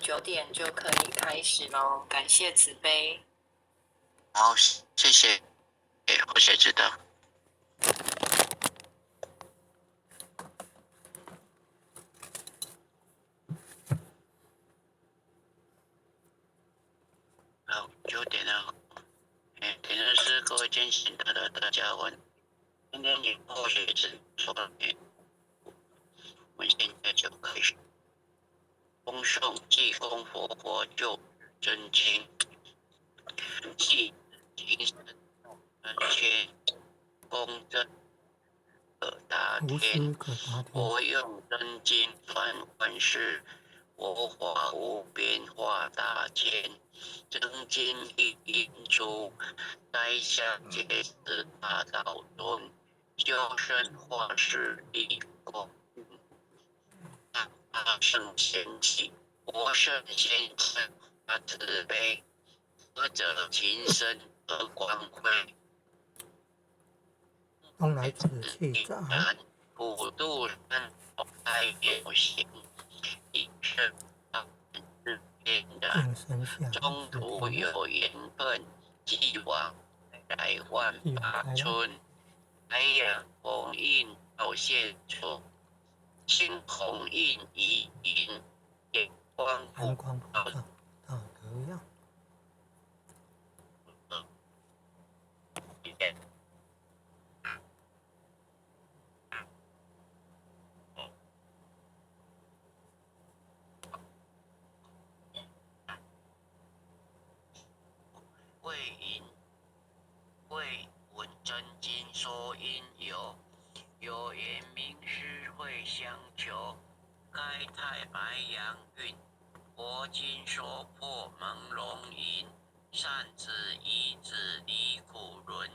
9点就可以开始喽，感谢慈悲。好，谢谢，或者知道。好，9点了。点的是各位坚信的大家问，今天你或许是说我们现在就开始恭送济公活佛救真经，祭精神千公正可达天，佛用真经传万世，佛法无边化大千，真经一印出，摘下解释大道中，修身化世立功。大圣贤气，佛圣先生发慈悲，佛者情深而光辉。东来自气长，普度生爱有形，以身是天然，中途有缘分，既往来万八春，海洋红印到现处，青红印已隐，眼光阳光普照，道德样。为闻真经说因由，有缘名师会相求，开太白阳运，佛经说破朦胧隐，善知一字离苦轮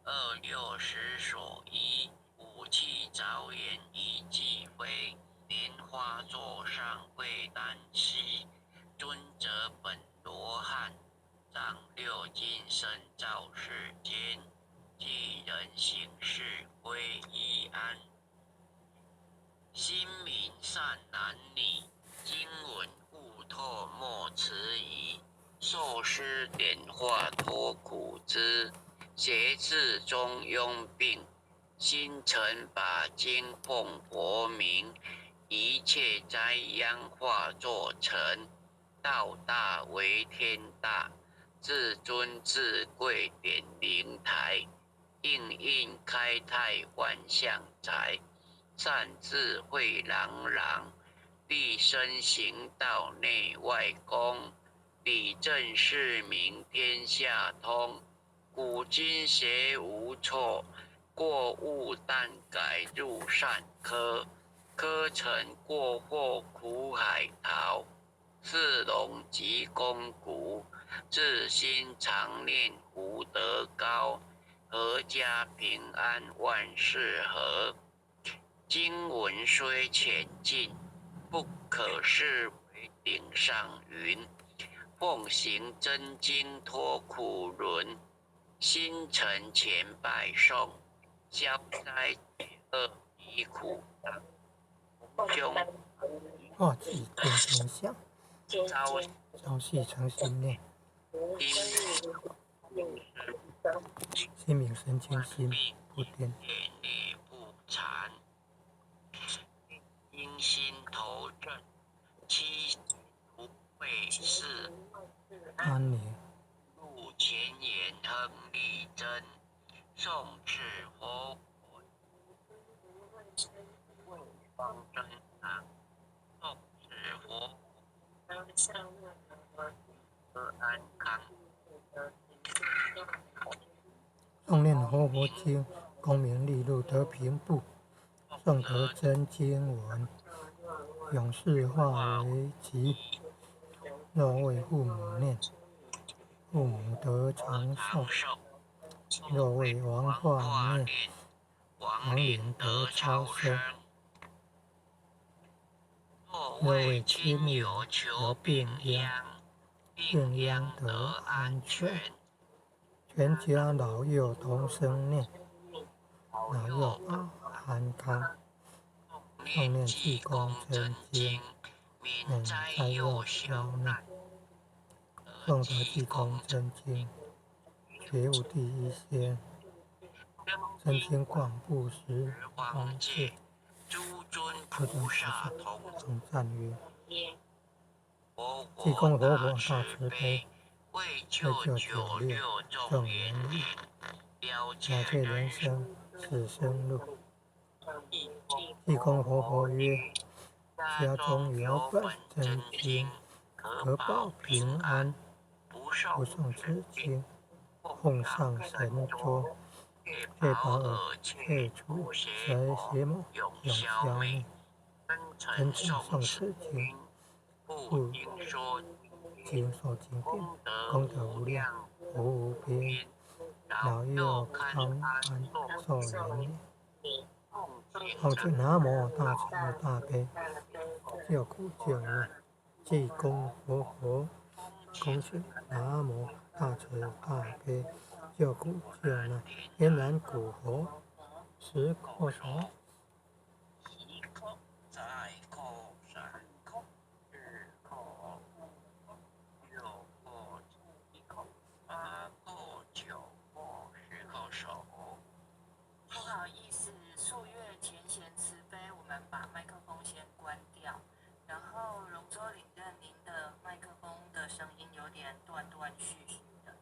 ，26所依，武器着眼一即飞，莲花座上会单膝，尊者本罗汉。掌六经深照世间，济人行事归一安。心明善男女，经文悟透莫迟疑。受师点化脱苦知，邪智中庸病。心诚把经奉佛名，一切灾殃化作尘。道大为天大。至尊至贵点灵台，应应开泰万象财，善智慧朗朗，立身行道内外功，理正事明天下通，古今邪无错，过误但改入善科，科成过祸苦海逃，是龙及公谷。自心常念福德高，阖家平安万事和。经文虽浅近，不可视为顶上云。奉行真经脱苦轮，心诚前拜诵，消灾解厄离苦障。兄化气见天相，朝夕诚心念。心明神清心不颠，不缠，因心头正，七不会事，安宁。入前言亨利贞，宋至佛为方真堂，宋至佛得安康。诵念活佛经，功名利禄得平步，诵得真经文，永世化为吉。若为父母念，父母得长寿；若为王化念，王灵得超生；若为亲友求病殃得安全。全家老幼同声念，老幼保安康。诵念济公真经，免灾忧消难，诵得济公真经，觉悟第一仙。真经广布施方界，诸尊诸尊菩菩萨萨同同赞曰：佛济公活佛大慈慈悲，为为救救九六众众缘缘人，人，了了解解人人生生是生路。济济公活佛曰：家中有本真经经，，可保平安。不不受诵此经，奉奉上上神神桌桌，确确保保耳切切除邪灾魔邪魔，永永消消灭灭。。真真诚诵诚诵此此经，不不应说经说经典，功功德无德无量量，无边，老幼康安寿延年。奉请南无大慈大悲救苦救难济公活佛，恭请南无大慈大悲救苦救难天然古佛持口手。一口再口三口四口六口七口八口九口10口手。不好意思，数月前贤慈悲，我们把麦克风先关掉。然后龙舟领任，您的麦克风的声音有点断断续续的，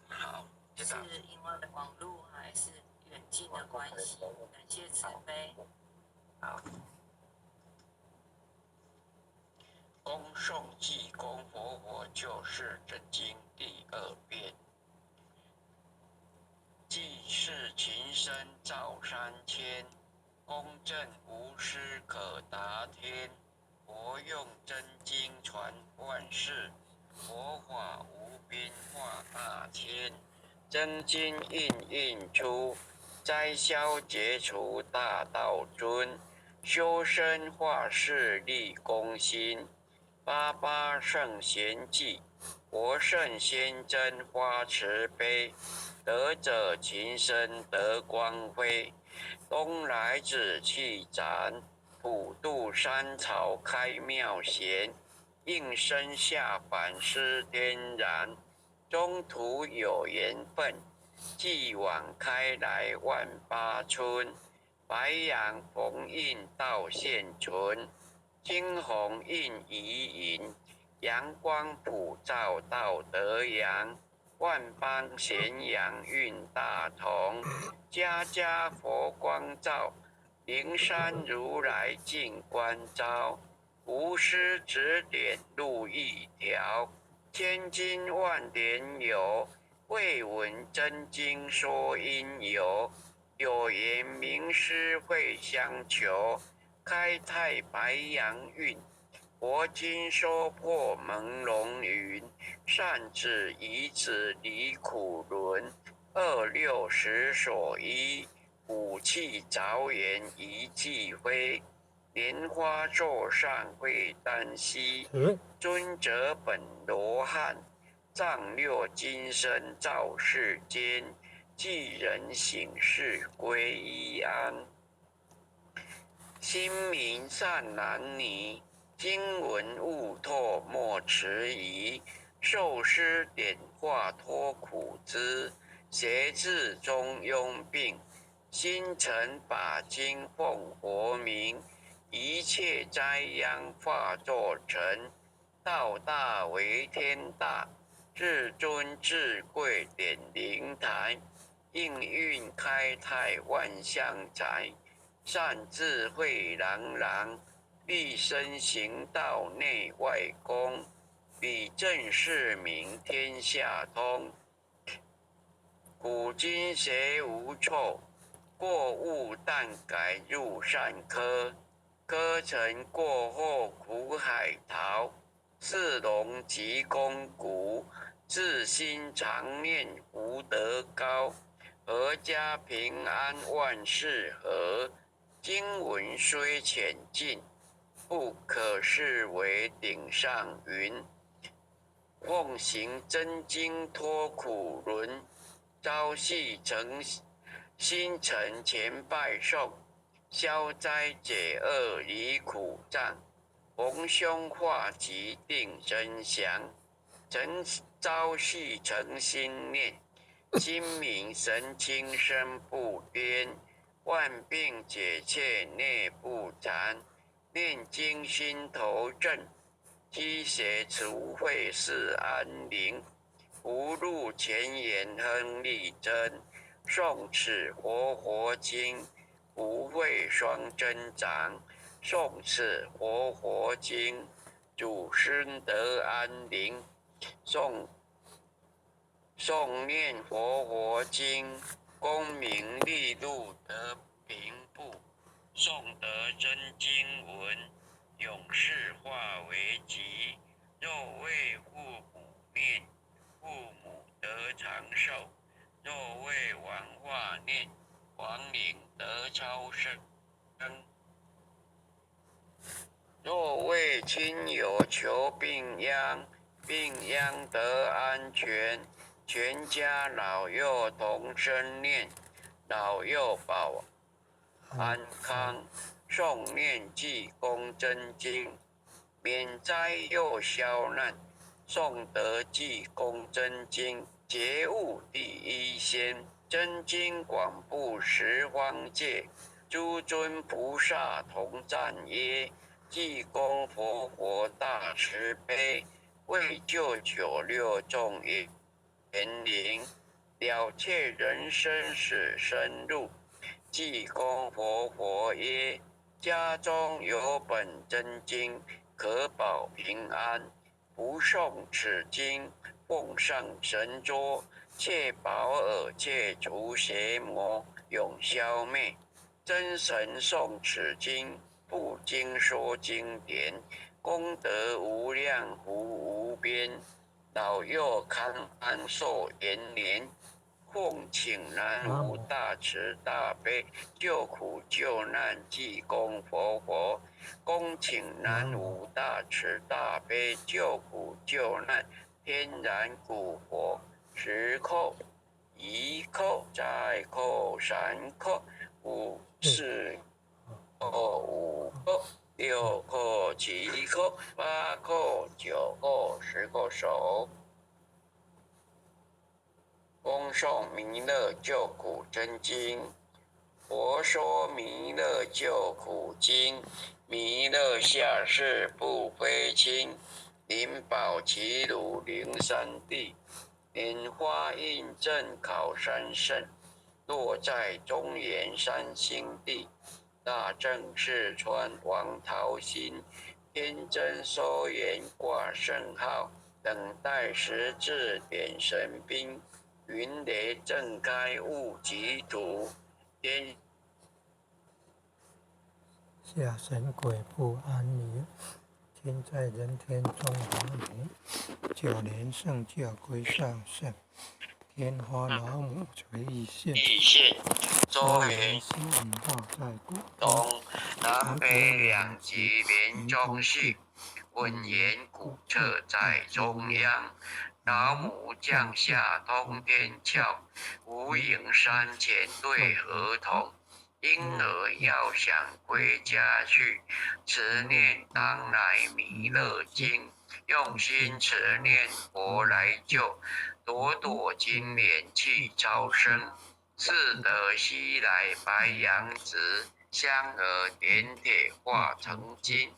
好，知是道。因为网络还是远近的关系？感谢慈悲。好。恭诵济公活佛救世真经第2遍。济世情深照三千，公正无私可达天。佛用真经传万世，佛法无边化大千。真经印印出，灾消解除大道尊。修身化世立功心，八八圣贤记，活圣先真发慈悲。得者情深得光辉，东来紫气展，普渡山草开妙贤。应身下凡施天然，中途有缘分，继往开来万八春。白杨逢映道现存，金红映疑影，阳光普照道德阳。万般咸阳运大同，家家佛光照，灵山如来净观照。无师指点路一条，千金万点有，未闻真经说因由。有缘名师会相求，开泰白杨运。佛经说破朦胧云，善智遗子离苦轮。26时所依，武器着眼一记挥。莲花座上会丹溪，尊者本罗汉，丈六金身照世间。济人醒世归依安，心明善男女，经文悟透莫迟疑。受师点化脱苦支，邪治中庸病。心诚把经奉佛名，一切灾殃化作尘。道大为天大，至尊至贵点灵台。应运开泰万象财，善智慧朗朗，立身行道内外功。理正是名天下通，古今邪无错。过误但改入善科，科成过后苦海逃。是龙急功古，自心常念福德高。阖家平安万事和，经文虽浅近，不可视为顶上云。奉行真经脱苦轮，朝夕诚心诚前拜诵，消灾解厄离苦障。逢凶化吉定真祥，朝夕诚心念，心明神清身不颠，万病解切内不残，念经心头正，积邪除秽是安宁，不入前言亨利贞，诵此活佛经，不会双增长。诵此活佛经，主生得安宁。诵念活佛经，功名利禄得平步。诵得真经文，永世化为吉。若为父母念，父母得长寿；若为王化念，王灵得超生。若为亲友求病殃，病殃得安全，全家老幼同声念，老幼保安康。诵念济公真经，免灾又消难。诵得济公真经，觉悟第一仙。真经广布十方界，诸尊菩萨同赞曰：济公活佛大慈悲，为救96众缘灵，了却人生死生路。济公活佛曰：家中有本真经，可保平安。不诵此经，奉上神桌，切保耳，切除邪魔，永消灭。真神诵此经，不经说经典，功德无量，福无边。老幼康安寿延年，奉请南无大慈大悲救苦救难济公活佛，恭请南无大慈大悲救苦救难天然古佛，10叩、1叩、再叩、3叩、5、4叩、5叩、6叩、7叩、8叩、9叩、10叩手。恭诵弥勒救苦真经。佛说弥勒救苦经，弥勒下世不非轻，灵宝齐鲁灵山地，莲花印证考山胜，落在中原三星地。大正四川王桃心，天真收圆挂圣号，等待时至点神兵，云雷震开雾即土，天下神鬼不安宁，天在人天中华年，9年圣教归上圣，天花老母垂一线，中原新引道在古东南北两极连中续，文言古册在中央。老母降下通天窍，无影山前对河童。婴儿要想归家去，持念当来弥勒经。用心持念佛来救，朵朵金莲去超生。似得西来白羊子，香儿点铁化成金。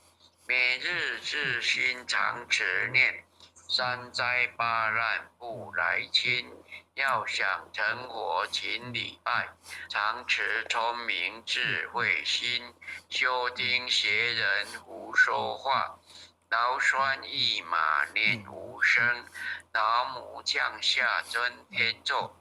每日至心常持念，三灾八难不来侵。要想成佛勤礼拜，常持聪明智慧心。修经学人胡说话，劳酸一马念无声。老母降下真天咒，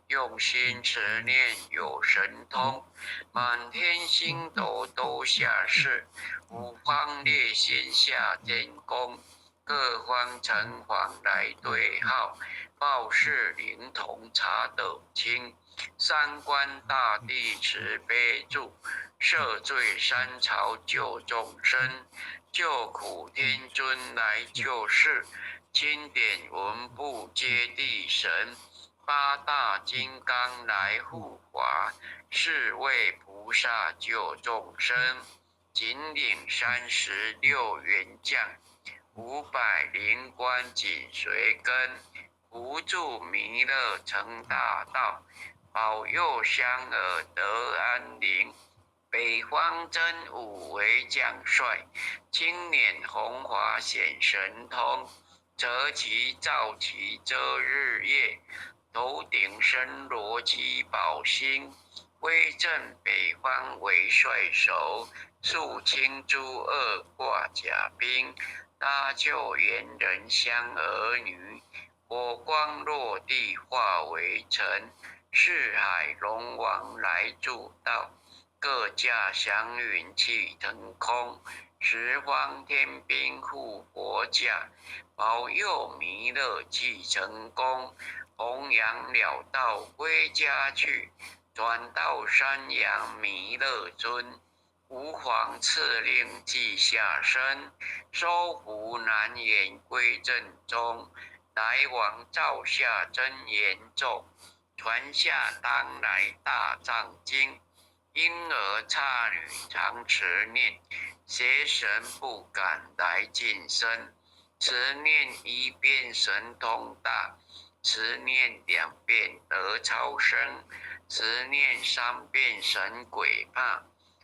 用心持念有神通。满天星斗都下世，五方列仙下天宫。各方城隍来对号，报事灵童查得清。三官大帝慈悲助，赦罪三朝救众生。救苦天尊来救世，经典文部接地神。八大金刚来护法，4位菩萨救众生。仅领36员将，500灵官紧随跟，扶助弥勒成大道，保佑香儿得安宁。北方真武为将帅，今年红华显神通，择其照其遮日月，头顶身罗其宝星，威震北方为帅首，肃清诸恶挂甲兵，搭救猿人香儿女，火光落地化为尘，四海龙王来助道，各驾祥云气腾空，十方天兵护佛驾，保佑弥勒既成功，弘扬了道归家去，转到山阳弥勒尊，吾皇赐令即下生，收服南辕归正中，来往照下真言咒，传下当来大藏经，婴儿差女常持念，邪神不敢来近身，持念1遍神通大，持念2遍得超生，持念3遍神鬼怕，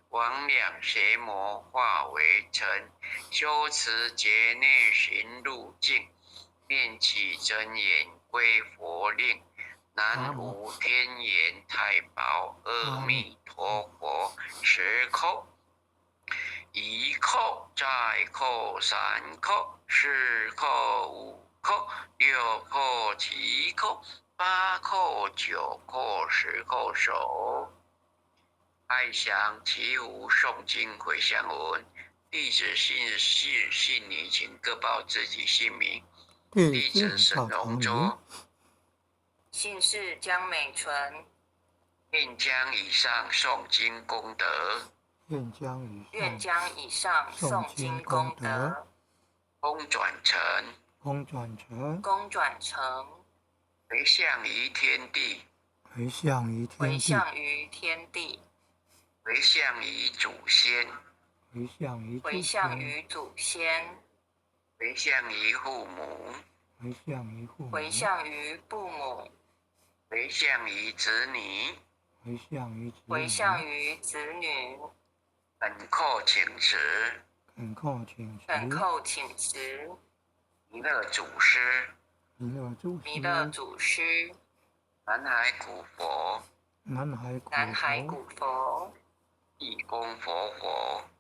魍魉邪魔化为尘，修持劫内行路径，念起真言归佛令，南无天眼太保阿弥陀佛，10叩，1叩，再叩，3叩，4叩，5叩，6叩，7叩，8叩，9叩，10叩首。爱详祈福诵经回向文，弟子姓李，请各报自己姓名。弟子沈荣洲，姓氏江美纯，愿将以上诵经功德，愿将以上诵经功德，功转成，回向于天地，回向于祖先，回向于祖先，回向于父母，回向于父母，回向于子女，回向于子女，恳叩请辞，弥勒祖师，南海古佛，济公活佛，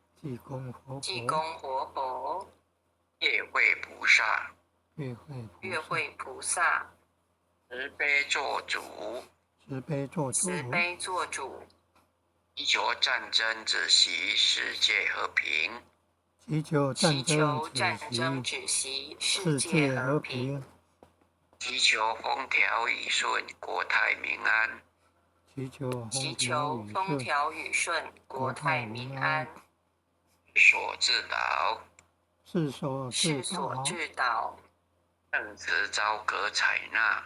月慧菩萨，慈悲做主，祈求战争止息，世界和平，祈求战争止息，世界和平，祈求风调雨顺，国泰民安，祈求风调雨顺，国泰民安，世所至导，圣慈昭格采纳，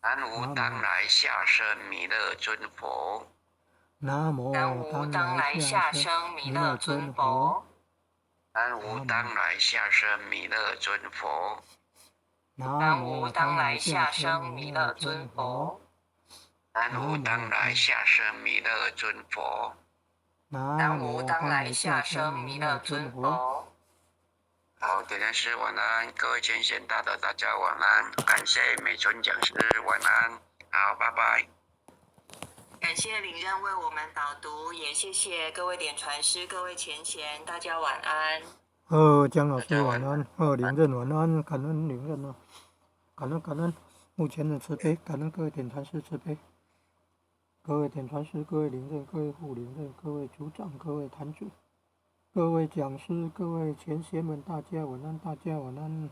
南无当来下生弥勒尊佛，南无当来下生弥勒尊佛，南无当来下生弥勒尊佛，南无当来下生弥勒尊佛，南无当来下生弥勒尊佛，南无当来下生弥勒尊佛。好，点灯师晚安，各位前贤大德大家晚安，感谢美纯讲师晚安，好，拜拜。感谢领任为我们导读，也谢谢各位点传师、各位前贤，大家晚安。江老师晚安，领任晚安，感恩领任啊，感恩目前的慈悲，感恩各位点传师慈悲，各位点传师、各位领任、各位副领任、各位组长、各位坛主、各位讲师、各位前贤们，大家晚安，大家晚安。